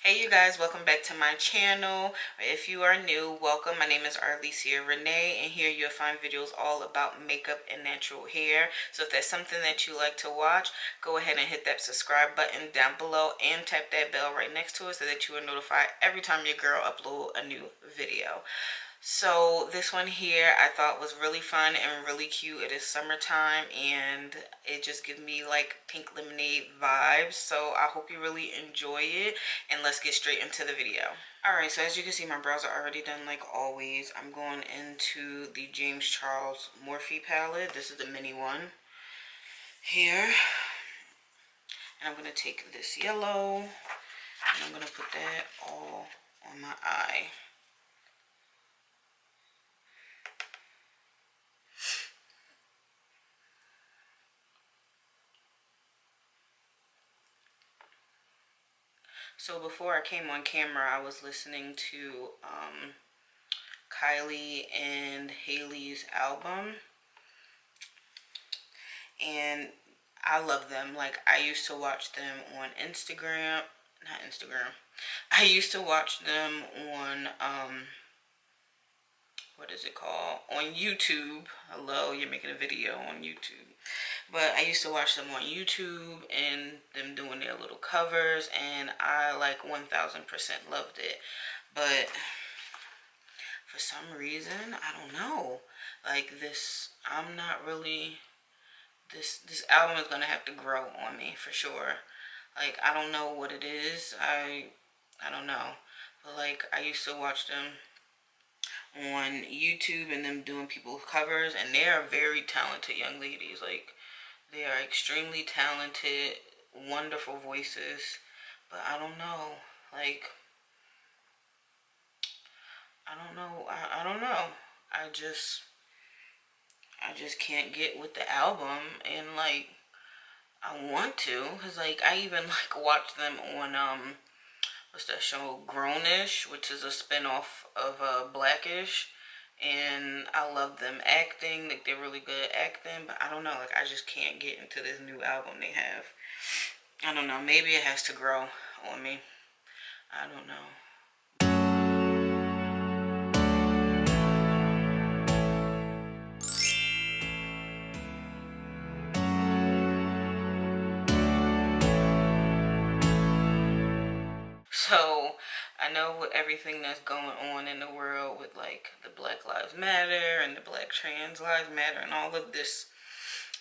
Hey you guys, welcome back to my channel. If you are new, welcome. My name is ArleesiaRheenay, and here you'll find videos all about makeup and natural hair. So if that's something that you like to watch, go ahead and hit that subscribe button down below and tap that bell right next to it so that you are notified every time your girl upload a new video. So this one here I thought was really fun and really cute. It is summertime and it just gives me like pink lemonade vibes. So I hope you really enjoy it, and let's get straight into the video. Alright, so as you can see, my brows are already done like always. I'm going into the James Charles Morphe palette. This is the mini one here. And I'm going to take this yellow and I'm going to put that all on my eye. So before I came on camera, I was listening to Kylie and Haley's album, and I love them. Like, I used to watch them on Instagram, not Instagram. I used to watch them on what is it called? On YouTube. Hello, you're making a video on YouTube. But I used to watch them on YouTube and them doing their little covers, and I like 1000% loved it. But for some reason, I don't know. Like this, I'm not really, this album is gonna have to grow on me for sure. Like, I don't know what it is. I don't know. But like, I used to watch them on YouTube and them doing people's covers, and they are very talented young ladies. Like, they are extremely talented, wonderful voices. But I don't know. Like, I don't know. I don't know. I just can't get with the album, and like I want to, cause like I even like watch them on what's that show, Grownish, which is a spinoff of Blackish, and I love them acting. Like, they're really good at acting, but I don't know. Like, I just can't get into this new album they have. I don't know. Maybe it has to grow on me. I don't know. So I know with everything that's going on in the world with like the Black Lives Matter and the Black Trans Lives Matter and all of this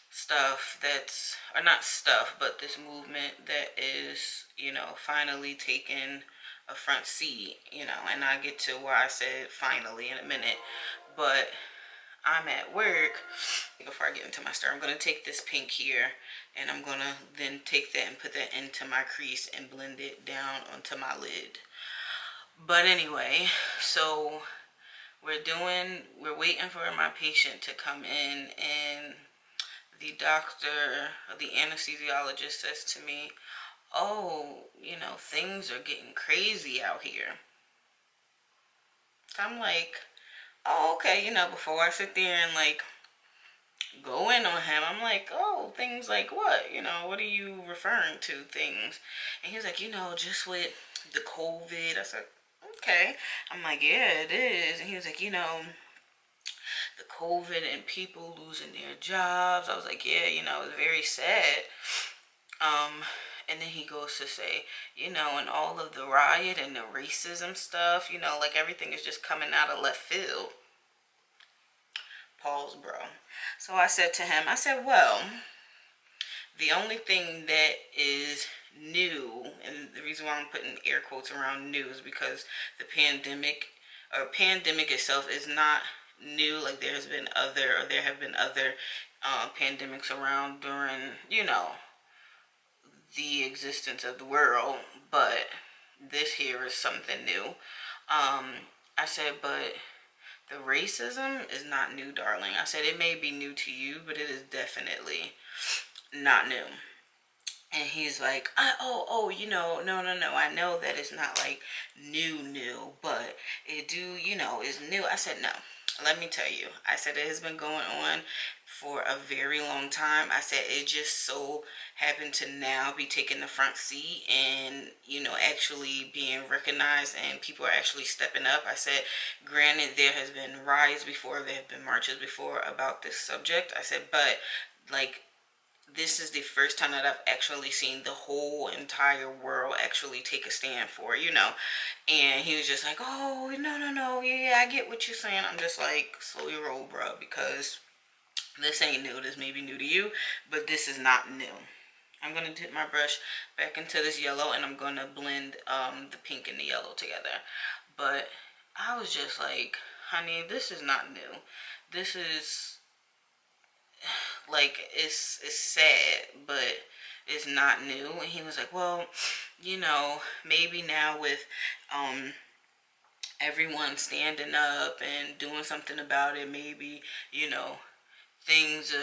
stuff that's, or not stuff, but this movement that is, you know, finally taking a front seat, you know, and I get to why I said finally in a minute. But I'm at work. Before I get into my stir, I'm going to take this pink here and I'm going to then take that and put that into my crease and blend it down onto my lid. But anyway, so we're waiting for my patient to come in, and the doctor, the anesthesiologist says to me, oh, you know, things are getting crazy out here. So I'm like, oh, okay, you know, before I sit there and like go in on him, I'm like, oh, things like what? You know, what are you referring to, things? And he was like, you know, just with the COVID. I said, okay. I'm like, yeah, it is. And he was like, you know, the COVID and people losing their jobs. I was like, yeah, you know, it's very sad. And then he goes to say, you know, and all of the riot and the racism stuff, you know, like everything is just coming out of left field. Pause, bro. So I said to him, I said, well, the only thing that is new, and the reason why I'm putting air quotes around new, is because the pandemic itself is not new. Like, there have been other pandemics around during, you know, the existence of the world, but this here is something new. I said, but the racism is not new, darling. I said, it may be new to you, but it is definitely not new. And he's like, you know, no. I know that it's not like new, but it do, you know, is new. I said, no. Let me tell you. I said, it has been going on for a very long time. I said it just so happened to now be taking the front seat and, you know, actually being recognized and people are actually stepping up. I said, granted, there has been riots before, there have been marches before about this subject. I said, but like, this is the first time that I've actually seen the whole entire world actually take a stand for it, you know. And he was just like, oh, no, no, no, yeah, I get what you're saying. I'm just like, slowly roll, bro, because this ain't new. This may be new to you, but this is not new. I'm going to dip my brush back into this yellow, and I'm going to blend the pink and the yellow together. But I was just like, honey, this is not new. This is, like, it's sad, but it's not new. And he was like, well, you know, maybe now with everyone standing up and doing something about it, maybe, you know, things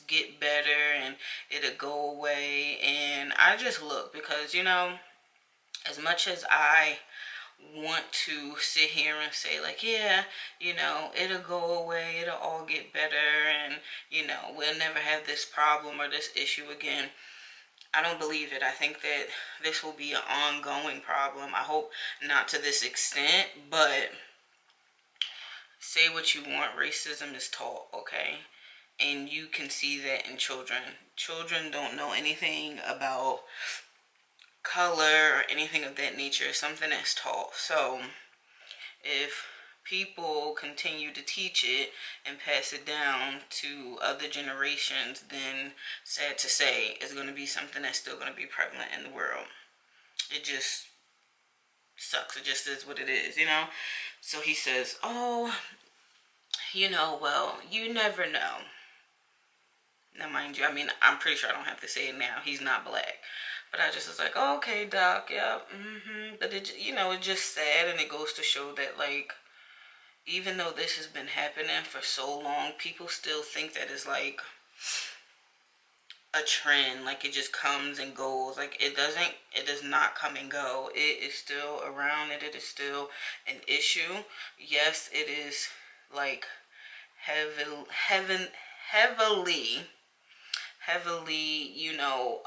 get better and it'll go away. And I just look, because, you know, as much as I want to sit here and say like, yeah, you know, it'll go away, it'll all get better, and, you know, we'll never have this problem or this issue again, I don't believe it. I think that this will be an ongoing problem. I hope not to this extent, but say what you want, racism is taught, okay? And you can see that in children. Children don't know anything about color or anything of that nature. It's something that's taught. So if people continue to teach it and pass it down to other generations, then sad to say, it's going to be something that's still going to be prevalent in the world. It just sucks. It just is what it is, you know? So he says, oh, you know, well, you never know. Now, mind you, I mean, I'm pretty sure I don't have to say it now. He's not black. But I just was like, oh, okay, doc, yeah, But, it, you know, it's just sad, and it goes to show that, like, even though this has been happening for so long, people still think that it's, like, a trend. Like, it just comes and goes. Like, it does not come and go. It is still around, and it is still an issue. Yes, it is, like, heavily, you know,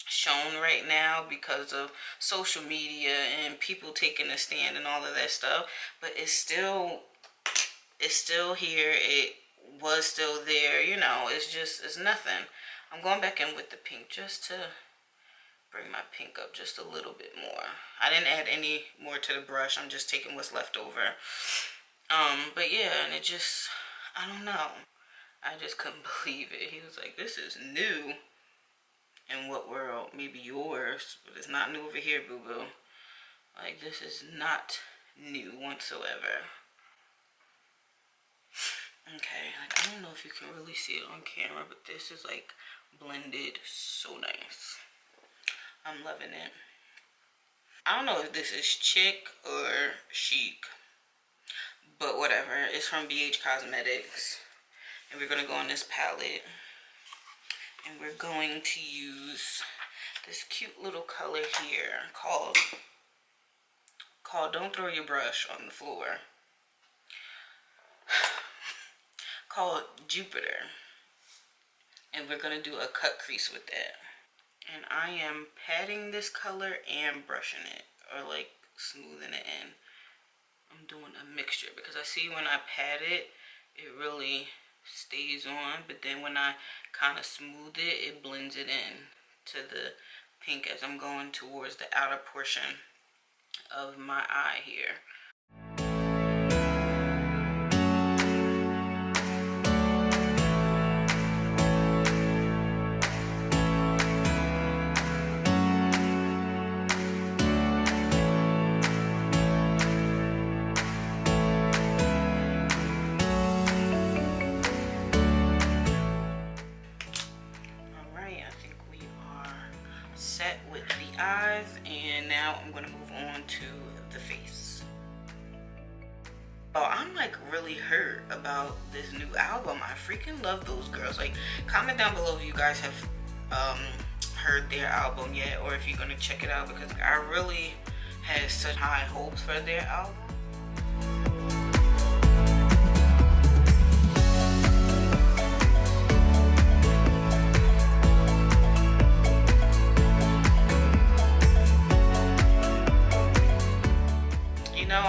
shown right now because of social media and people taking a stand and all of that stuff. But it's still here. It was still there, you know. It's nothing. I'm going back in with the pink just to bring my pink up just a little bit more. I didn't add any more to the brush. I'm just taking what's left over. But yeah, and it just, I don't know. I just couldn't believe it. He was like, this is new. In what world? Maybe yours, but it's not new over here, boo-boo. Like, this is not new whatsoever. Okay, like, I don't know if you can really see it on camera, but this is, like, blended so nice. I'm loving it. I don't know if this is chic or chic, but whatever. It's from BH Cosmetics. And we're going to go on this palette. And we're going to use this cute little color here called Don't Throw Your Brush on the Floor. Called Jupiter. And we're going to do a cut crease with that. And I am patting this color and brushing it, or like smoothing it in. I'm doing a mixture because I see when I pat it, it really stays on, but then when I kind of smooth it, it blends it in to the pink as I'm going towards the outer portion of my eye here. Eyes, and now I'm gonna move on to the face. Oh, I'm like really hurt about this new album. I freaking love those girls. Like, comment down below if you guys have heard their album yet, or if you're gonna check it out, because I really had such high hopes for their album.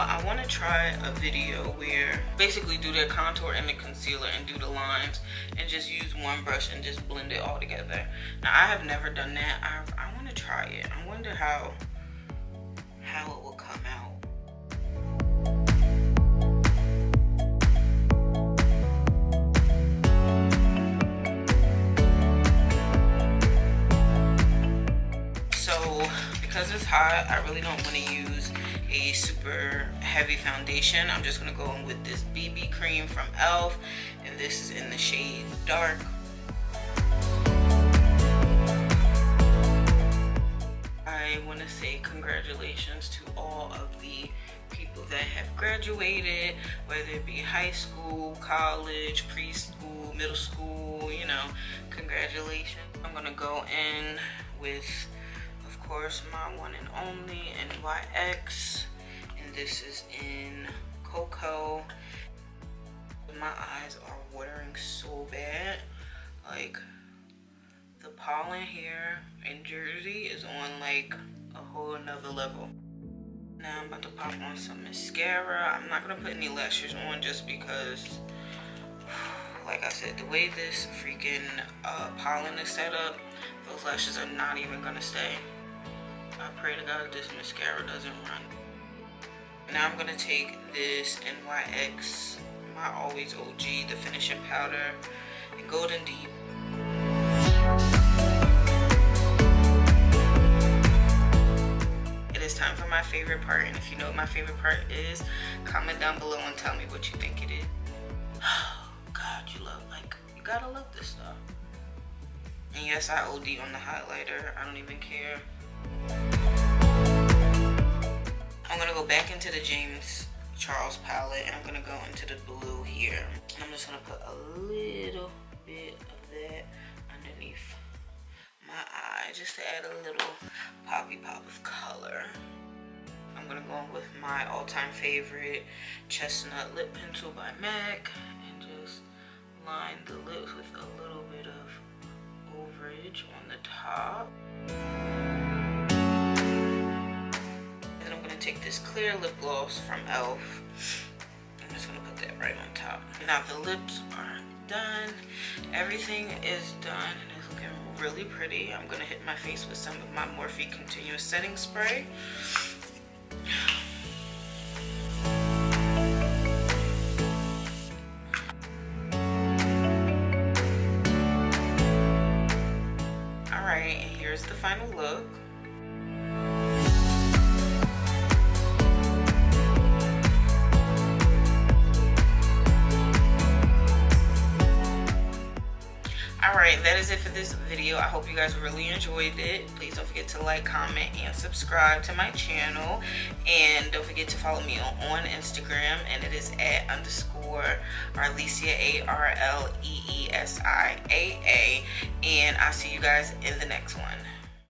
I want to try a video where basically do the contour and the concealer and do the lines and just use one brush and just blend it all together. Now I have never done that. I want to try it. I wonder how it will come out. So because it's hot, I really don't want to use a super heavy foundation. I'm just going to go in with this BB cream from e.l.f. and this is in the shade Dark. I want to say congratulations to all of the people that have graduated, whether it be high school, college, preschool, middle school, you know, congratulations. I'm going to go in with, of course, my one and only NYX, and this is in Cocoa. My eyes are watering so bad. Like, the pollen here in Jersey is on like a whole nother level. Now I'm about to pop on some mascara. I'm not gonna put any lashes on just because, like I said, the way this freaking pollen is set up, those lashes are not even gonna stay. I pray to God this mascara doesn't run. Now I'm gonna take this NYX, my always OG, the finishing powder in Golden Deep. It is time for my favorite part, and if you know what my favorite part is, comment down below and tell me what you think it is. Oh God, you gotta love this stuff. And yes, I OD on the highlighter. I don't even care. I'm gonna go back into the James Charles palette, and I'm gonna go into the blue here. And I'm just gonna put a little bit of that underneath my eye, just to add a little poppy pop of color. I'm gonna go in with my all-time favorite Chestnut Lip Pencil by MAC and just line the lips with a little bit of overage on the top. And I'm gonna take this clear lip gloss from e.l.f. I'm just gonna put that right on top. Now the lips are done. Everything is done and it's looking really pretty. I'm gonna hit my face with some of my Morphe Continuous Setting Spray. Alright, and here's the final look. Alright, that is it for this video. I hope you guys really enjoyed it. Please don't forget to like, comment, and subscribe to my channel. And don't forget to follow me on Instagram, and it is @_Arleesia, ARLEESIAA. And I'll see you guys in the next one.